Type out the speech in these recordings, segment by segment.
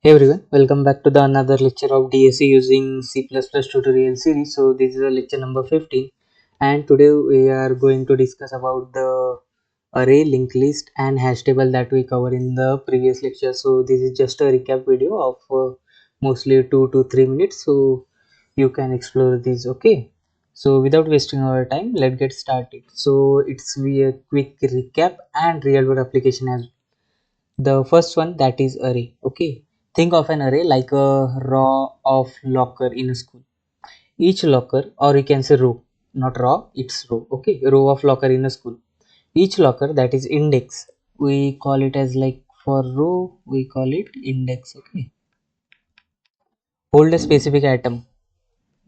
Hey everyone, welcome back to the another lecture of DSA using C++ tutorial series. So this is a lecture number 15 and today we are going to discuss about the array, linked list and hash table that we cover in the previous lecture. So this is just a recap video of mostly 2 to 3 minutes, so you can explore this. Okay, so without wasting our time, let's get started. So it's be a quick recap and real world application as well. The first one, that is array. Okay, think of an array like a row of locker in a school. Each locker, or you can say row, not row, it's row. Okay, row of locker in a school. Each locker, that is index, we call it as like, for row we call it index. Okay, hold a specific atom,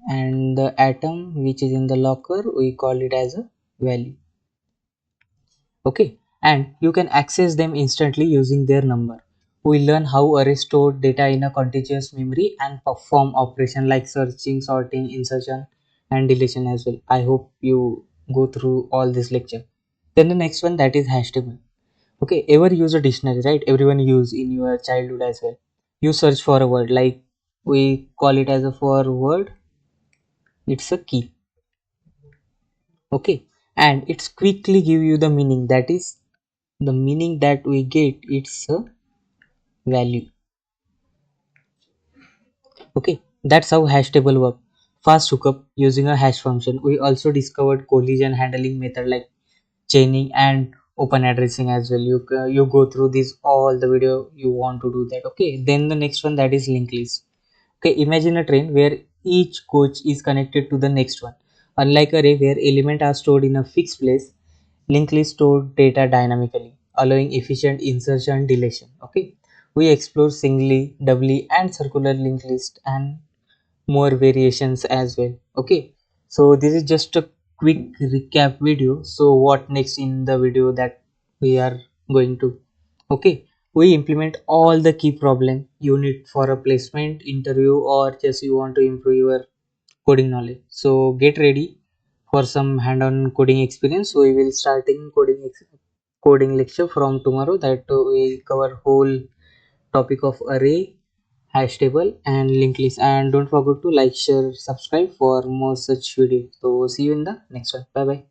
and the atom which is in the locker we call it as a value. Okay, and you can access them instantly using their number. We learn how arrays store data in a contiguous memory and perform operation like searching, sorting, insertion and deletion as well. I hope you go through all this lecture. Then the next one, that is hash table. Okay, ever use a dictionary, right? Everyone use in your childhood as well. You search for a word, like we call it as a for word, it's a key. Okay, and it's quickly give you the meaning, that is the meaning that we get, it's a value. Okay, that's how hash table work. Fast hookup using a hash function. We also discovered collision handling method like chaining and open addressing as well. You go through this all the video, you want to do that. Okay, then the next one, that is linked list. Okay, imagine a train where each coach is connected to the next one. Unlike array where elements are stored in a fixed place, linked list store data dynamically, allowing efficient insertion deletion. Okay, we explore singly, doubly, and circular linked list and more variations as well. Okay, so this is just a quick recap video. So what next in the video that we are going to, okay, we implement all the key problem you need for a placement interview or just you want to improve your coding knowledge. So get ready for some hand-on coding experience. We will starting coding lecture from tomorrow, that we cover whole topic of array, hash table and linked list. And don't forget to like, share, subscribe for more such videos. So see you in the next one. Bye bye.